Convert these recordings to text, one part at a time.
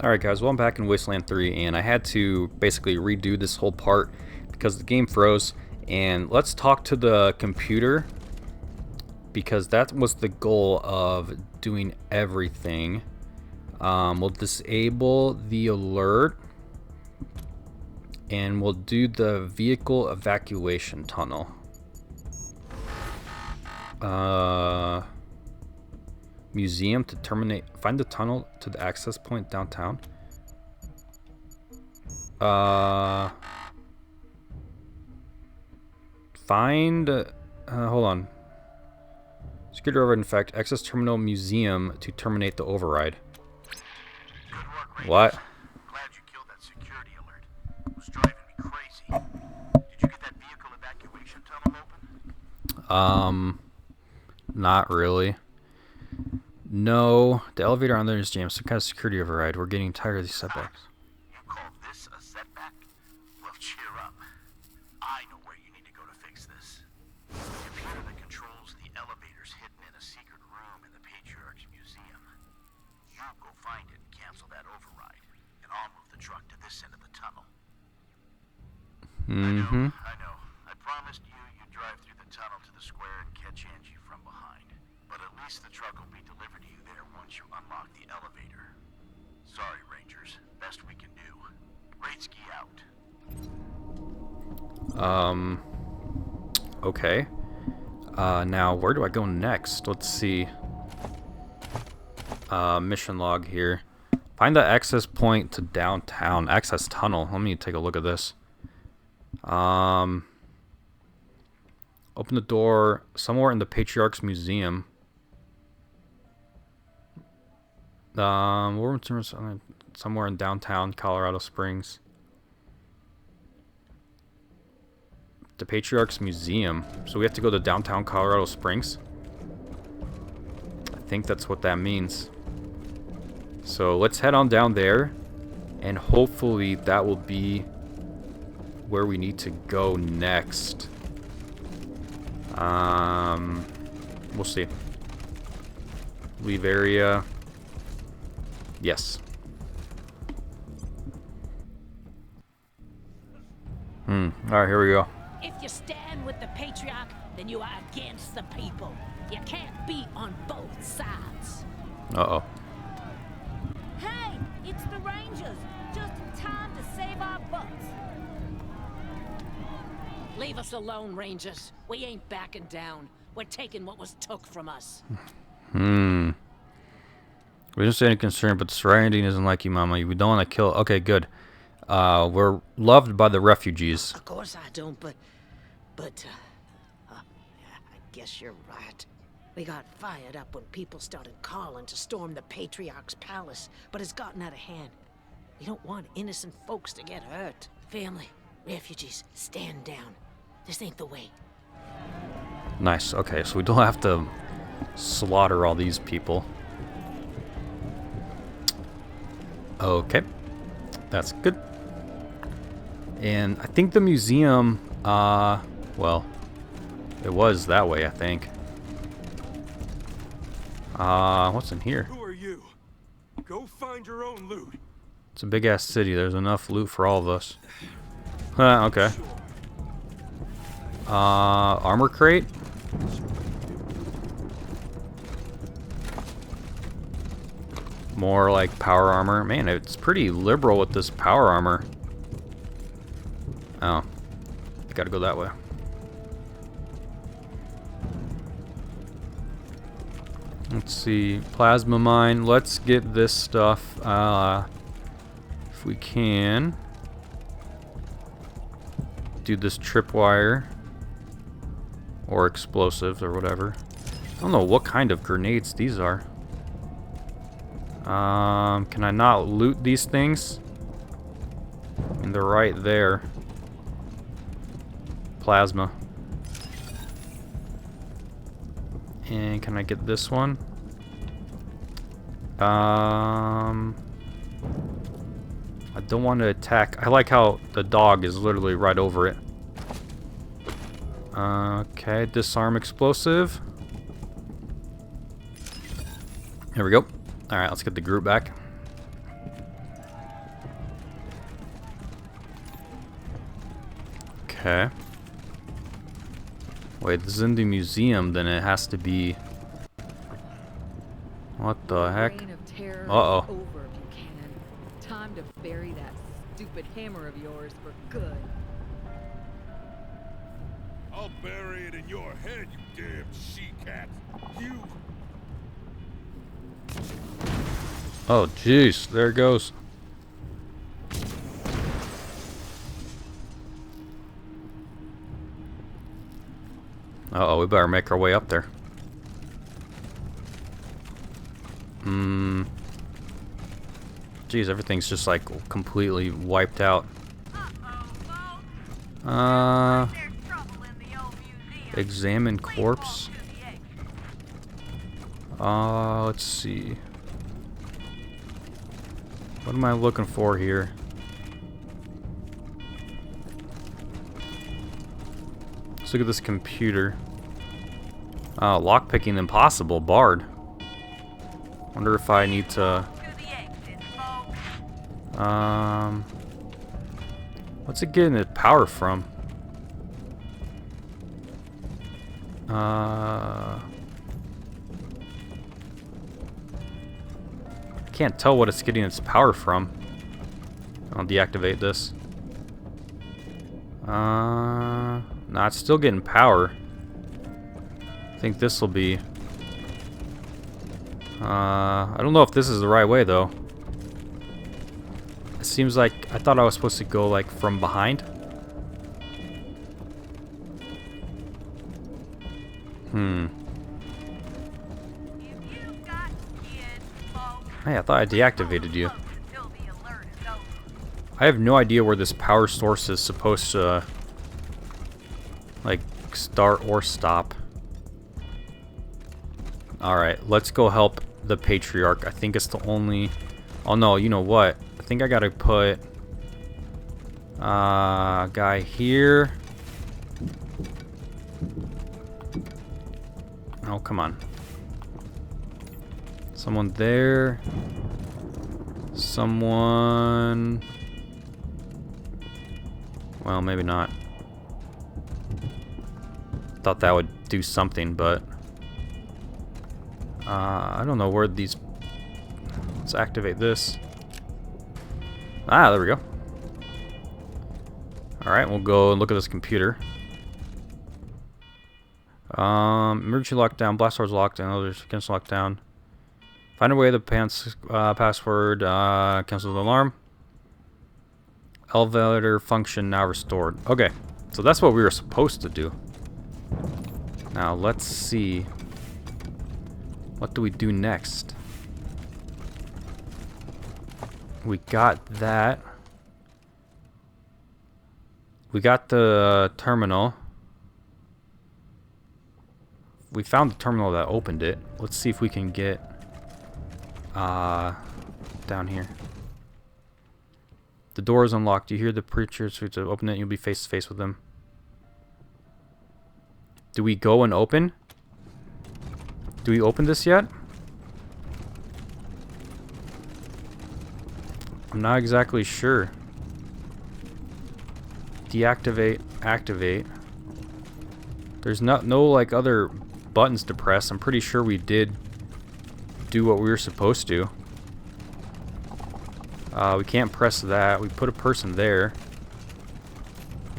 Alright guys, well I'm back in Wasteland 3 and I had to basically redo this whole part because the game froze. And let's talk to the computer because that was the goal of doing everything. We'll disable the alert and we'll do the vehicle evacuation tunnel. Museum to terminate. Find the tunnel to the access point downtown. Find. Hold on. Security override. In fact, access terminal museum to terminate the override. Good work, Rangers. What? Glad you killed that security alert. It was driving me crazy. Did you get that vehicle evacuation tunnel open? Not really. No, the elevator on there is jammed. Some kind of security override. We're getting tired of these setbacks. You call this a setback? Well, cheer up. I know where you need to go to fix this. The computer that controls the elevator's hidden in a secret room in the Patriarch's museum. You go find it and cancel that override, and I'll move the truck to this end of the tunnel. I know. I promised you you'd drive through the tunnel to the square and catch Angie from behind. But at least the truck will be delivered to you there once you unlock the elevator. Sorry, Rangers. Best we can do. Raidski out. Okay. Now where do I go next? Let's see. Mission log here. Find the access point to downtown. Access tunnel. Let me take a look at this. Open the door somewhere in the Patriarch's museum. Somewhere in downtown Colorado Springs. The Patriarch's museum. So we have to go to downtown Colorado Springs. I think that's what that means. So let's head on down there, and hopefully that will be where we need to go next. We'll see. Leave area. Yes. Alright, here we go. If you stand with the Patriarch, then you are against the people. You can't be on both sides. Uh-oh. Hey, it's the Rangers. Just in time to save our butts. Leave us alone, Rangers. We ain't backing down. We're taking what was took from us. We don't say any concern, but the surrounding isn't like you, Mama. We don't want to kill. Okay, good. We're loved by the refugees. Of course I don't, but I guess you're right. We got fired up when people started calling to storm the Patriarch's palace, but it's gotten out of hand. We don't want innocent folks to get hurt. Family, refugees, stand down. This ain't the way. Nice. Okay, so we don't have to slaughter all these people. Okay, that's good. And I think the museum, well, it was that way, I think. What's in here? Who are you? Go find your own loot. It's a big ass city. There's enough loot for all of us. Okay. Armor crate. More like power armor. Man, it's pretty liberal with this power armor. Oh. Gotta go that way. Let's see. Plasma mine. Let's get this stuff. If we can. Do this tripwire. Or explosives or whatever. I don't know what kind of grenades these are. Can I not loot these things? I mean, they're right there. Plasma. And can I get this one? I don't want to attack. I like how the dog is literally right over it. Okay, disarm explosive. Here we go. Alright, let's get the group back. Okay. Wait, this is in the museum, then it has to be... What the heck? Reign of terror is Uh-oh. over, Buchanan. Time to bury that stupid hammer of yours for good. I'll bury it in your head, you damn she-cat. You... Oh, jeez. There it goes. Uh-oh, we better make our way up there. Jeez, everything's just like completely wiped out. Examine corpse. Let's see. What am I looking for here? Let's look at this computer. Lockpicking impossible. Barred. Wonder if I need to... What's it getting its power from? Can't tell what it's getting its power from. I'll deactivate this. Nah, it's still getting power. I think this will be... I don't know if this is the right way, though. It seems like... I thought I was supposed to go, like, from behind. Hey, I thought I deactivated you. I have no idea where this power source is supposed to, like, start or stop. Alright, let's go help the Patriarch. I think it's the only... Oh no, you know what? I think I gotta put... guy here. Oh, come on. Someone there. Someone... Well, maybe not. Thought that would do something, but... I don't know where these... Let's activate this. Ah, there we go. Alright, we'll go and look at this computer. Emergency lockdown, blast doors locked, and others against lockdown. Find a way the password, cancel the alarm. Elevator function now restored. Okay, so that's what we were supposed to do. Now let's see. What do we do next? We got that. We got the terminal. We found the terminal that opened it. Let's see if we can get down here. The door is unlocked. You hear the preacher, so to open it, you'll be face to face with them. Do we go and open? Do we open this yet? I'm not exactly sure. Deactivate, activate. There's no like other buttons to press. I'm pretty sure we did do what we were supposed to. We can't press that. We put a person there.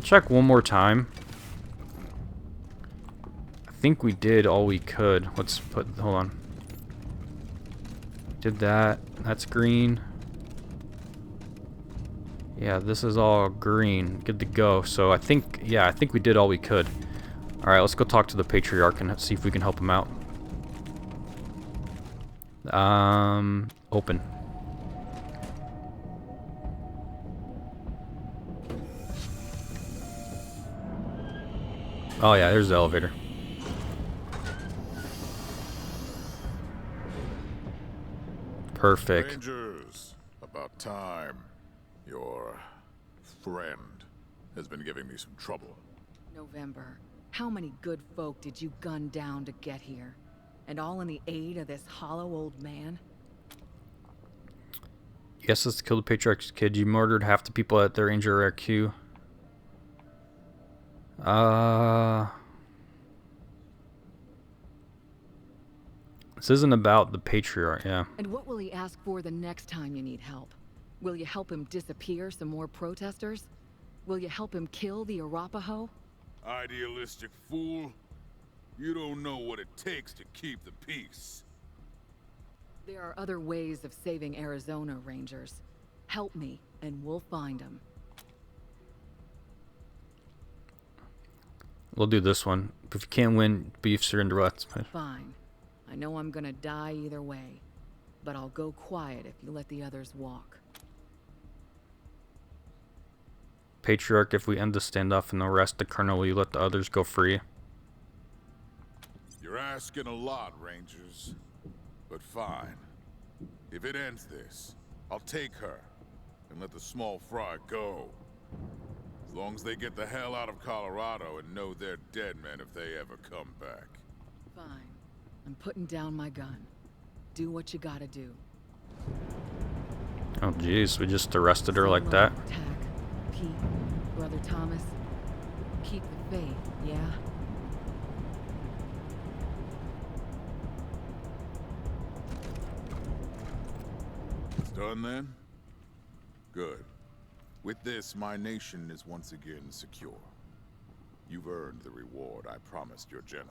Check one more time. I think we did all we could. Let's put, hold on. Did that. That's green. Yeah, this is all green. Good to go. So I think, yeah, I think we did all we could. Alright, let's go talk to the Patriarch and see if we can help him out. Open. Oh yeah, there's the elevator. Perfect. Rangers, about time. Your friend has been giving me some trouble. November, how many good folk did you gun down to get here? And all in the aid of this hollow old man? Yes, let's kill the Patriarch's kid. You murdered half the people at their Ranger RQ. This isn't about the Patriarch, yeah. And what will he ask for the next time you need help? Will you help him disappear some more protesters? Will you help him kill the Arapaho? Idealistic fool. You don't know what it takes to keep the peace. There are other ways of saving Arizona, Rangers. Help me, and we'll find them. We'll do this one. If you can't win, beef surrender. Let's Fine. I know I'm gonna die either way, but I'll go quiet if you let the others walk. Patriarch, if we end the standoff and arrest the colonel, will you let the others go free? You're asking a lot, Rangers. But fine. If it ends this, I'll take her and let the small fry go. As long as they get the hell out of Colorado and know they're dead men if they ever come back. Fine. I'm putting down my gun. Do what you gotta do. Oh jeez, we just arrested her like that. Tack, Pete, Brother Thomas. Keep the faith, yeah? It's done then? Good. With this, my nation is once again secure. You've earned the reward I promised your general.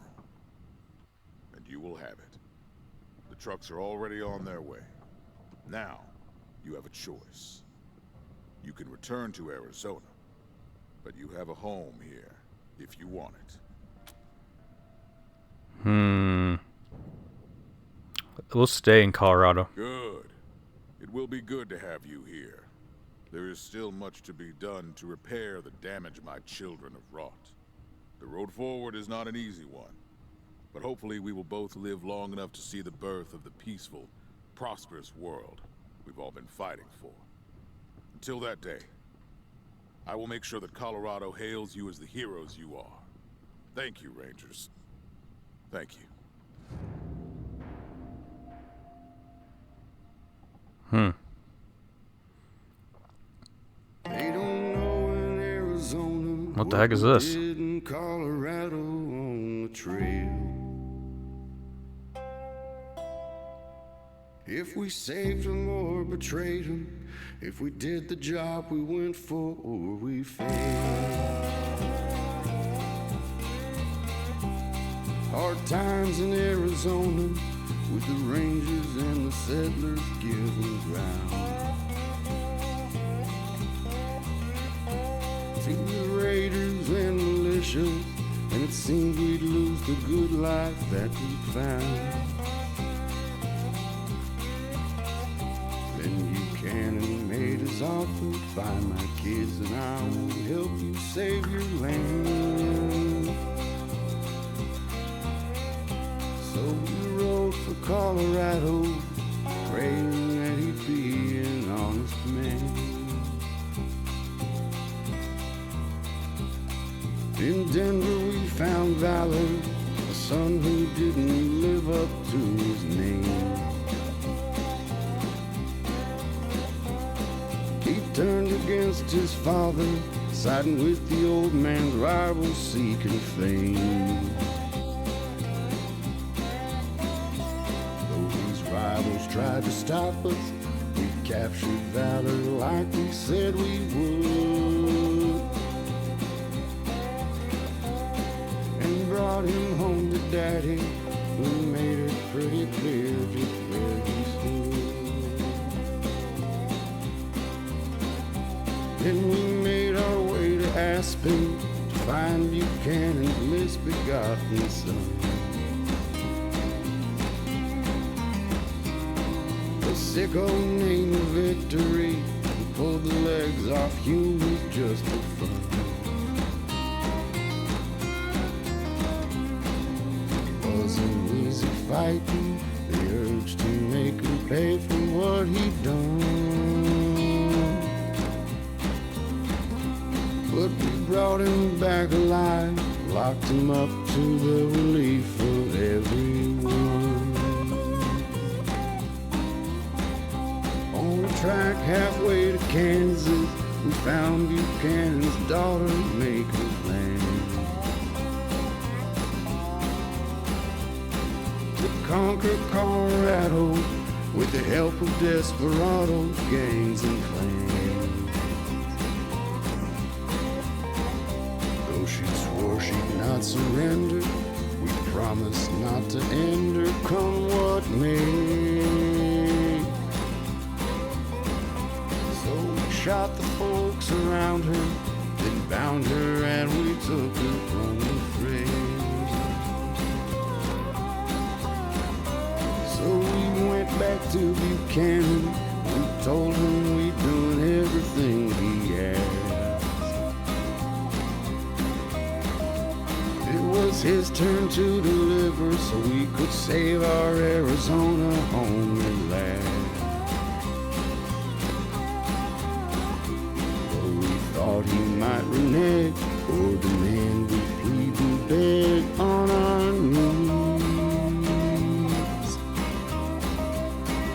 And you will have it. The trucks are already on their way. Now, you have a choice. You can return to Arizona, but you have a home here, if you want it. We'll stay in Colorado. Good. It will be good to have you here. There is still much to be done to repair the damage my children have wrought. The road forward is not an easy one, but hopefully we will both live long enough to see the birth of the peaceful, prosperous world we've all been fighting for. Until that day, I will make sure that Colorado hails you as the heroes you are. Thank you, Rangers. Thank you. They don't know in Arizona What the heck is this? we did in Colorado on the trail. If we saved them or betrayed them, if we did the job we went for or we failed. Hard times in Arizona with the Rangers and the settlers giving ground. To the raiders and militia, and it seemed we'd lose the good life that we found. Then Buchanan made his offer, find my kids and I will help you save your land. So we rode for Colorado, praying that he'd be an honest man. In Denver we found Valor, a son who didn't live up to his name. He turned against his father, siding with the old man's rivals seeking fame. Though these rivals tried to stop us, we captured Valor like we said we would. Brought him home to Daddy. We made it pretty clear just where he stood. Then we made our way to Aspen to find Buchanan's misbegotten son. The sicko named Victory, who pulled the legs off humans just for fun. Wasn't easy fighting, the urge to make him pay for what he'd done. But we brought him back alive, locked him up to the relief of everyone. On the track halfway to Kansas, we found Buchanan's daughter making plans. conquer Colorado with the help of desperados, gangs, and clans. Though she swore she'd not surrender, we promised not to end her, come what may. So we shot the folks around her, then bound her and we took her from the fray. So we went back to Buchanan, we told him we'd done everything he asked. It was his turn to deliver so we could save our Arizona home at last. Though we thought he might renege or demand we plead and beg on our knees,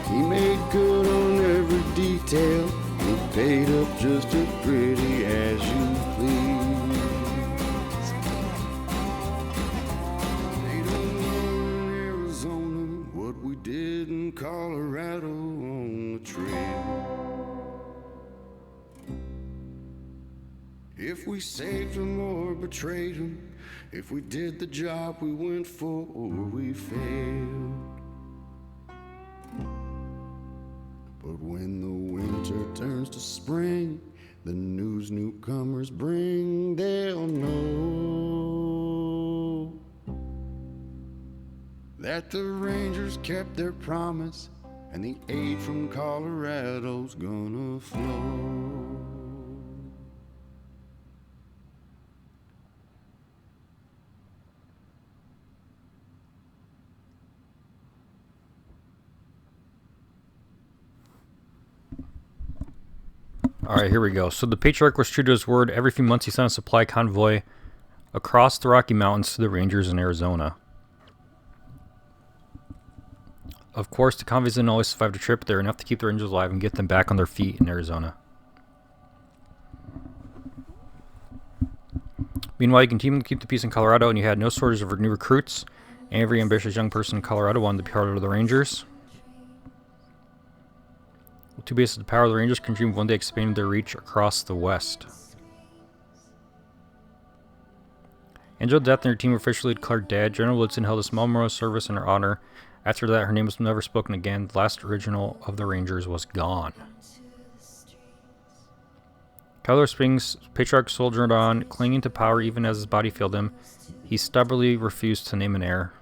he made good on every detail and paid up just as pretty as you please. They don't know in Arizona what we did in Colorado on the trail. If we saved him or betrayed him, if we did the job we went for or we failed. But when the winter turns to spring, the news newcomers bring, they'll know that the Rangers kept their promise and the aid from Colorado's gonna flow. Alright, here we go. So the Patriarch was true to his word. Every few months he sent a supply convoy across the Rocky Mountains to the Rangers in Arizona. Of course, the convoys didn't always survive the trip, but they were enough to keep the Rangers alive and get them back on their feet in Arizona. Meanwhile, you continued to keep the peace in Colorado, and you had no shortage of new recruits. Every ambitious young person in Colorado wanted to be part of the Rangers. With two bases of the power, the Rangers can dream of one day expanding their reach across the West. Angela Deth and her team were officially declared dead. General Woodson held a small memorial service in her honor. After that, her name was never spoken again. The last original of the Rangers was gone. Colorado Springs, Patriarch soldiered on, clinging to power even as his body failed him. He stubbornly refused to name an heir.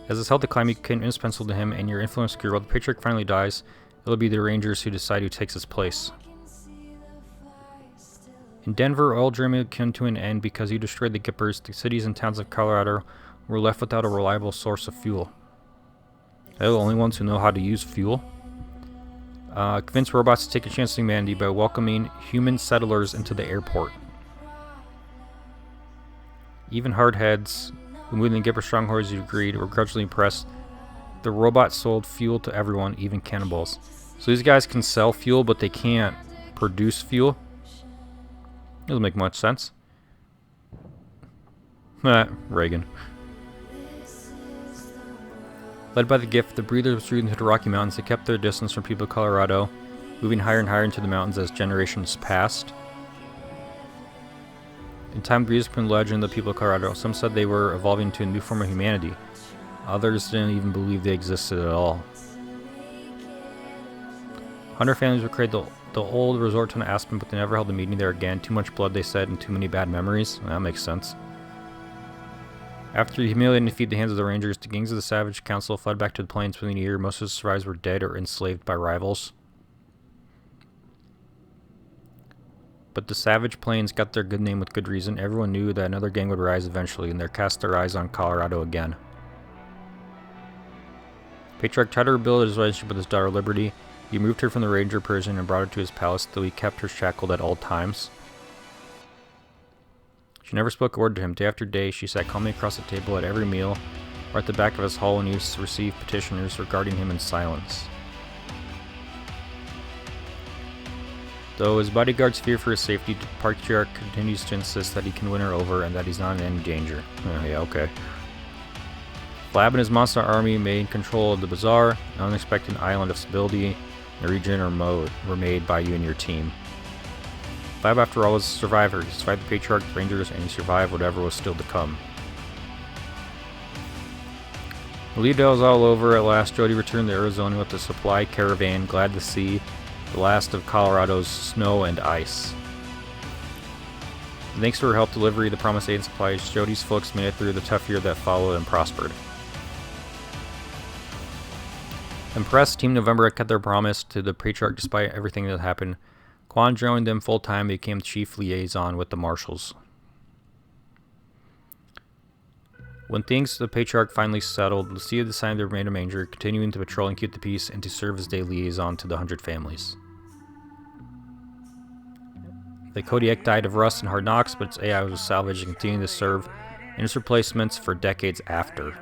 As his health declined, he became indispensable to him, and your influence grew. While the Patriarch finally dies, it'll be the Rangers who decide who takes his place. In Denver, oil drilling came to an end because you destroyed the Gippers. The cities and towns of Colorado were left without a reliable source of fuel. They're the only ones who know how to use fuel. Convince robots to take a chance on humanity by welcoming human settlers into the airport. Even hardheads who moved in the Gipper strongholds you agreed were grudgingly impressed. The robots sold fuel to everyone, even cannibals. So these guys can sell fuel, but they can't produce fuel. Doesn't make much sense. Reagan. Led by the gift, the breathers withdrew into the Rocky Mountains. They kept their distance from people of Colorado, moving higher and higher into the mountains as generations passed. In time, the breathers became legend of the people of Colorado. Some said they were evolving into a new form of humanity. Others didn't even believe they existed at all. 100 families would create the old resort town of Aspen, but they never held a meeting there again. Too much blood, they said, and too many bad memories. That makes sense. After the humiliating defeat at the hands of the Rangers, the gangs of the Savage Council fled back to the plains within a year. Most of the survivors were dead or enslaved by rivals. But the Savage Plains got their good name with good reason. Everyone knew that another gang would rise eventually, and they cast their eyes on Colorado again. Patriarch tried to rebuild his relationship with his daughter Liberty. He moved her from the Ranger prison and brought her to his palace, though he kept her shackled at all times. She never spoke a word to him. Day after day, she sat calmly across the table at every meal, or at the back of his hall when he used to receive petitioners regarding him in silence. Though his bodyguards fear for his safety, the Patriarch continues to insist that he can win her over and that he's not in any danger. Oh, yeah, okay. Flab and his monster army made control of the bazaar. An unexpected island of stability in the region were made by you and your team. Flab, after all, was a survivor. He survived the Patriarch, the Rangers, and he survived whatever was still to come. The lead was all over. At last, Jody returned to Arizona with the supply caravan, glad to see the last of Colorado's snow and ice. Thanks to her help delivery, the promised aid and supplies, Jody's folks made it through the tough year that followed and prospered. Impressed, Team November had kept their promise to the Patriarch despite everything that happened. Quan joined them full-time and became chief liaison with the Marshals. When things to the Patriarch finally settled, Lucia decided to remain a Ranger, continuing to patrol and keep the peace and to serve as day liaison to the 100 families. The Kodiak died of rust and hard knocks, but its AI was salvaged and continued to serve in its replacements for decades after.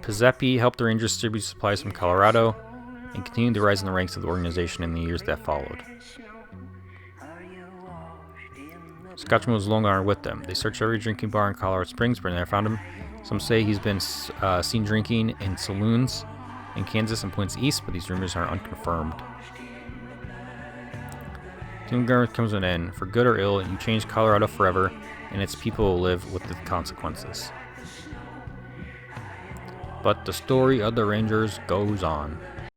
Pizzepi helped the Rangers distribute supplies from Colorado and continued to rise in the ranks of the organization in the years that followed. Scotchman was no longer with them. They searched every drinking bar in Colorado Springs, but never found him. Some say he's been seen drinking in saloons in Kansas and points east, but these rumors are unconfirmed. Team Government comes to an end. For good or ill, you change Colorado forever, and its people will live with the consequences. But the story of the Rangers goes on.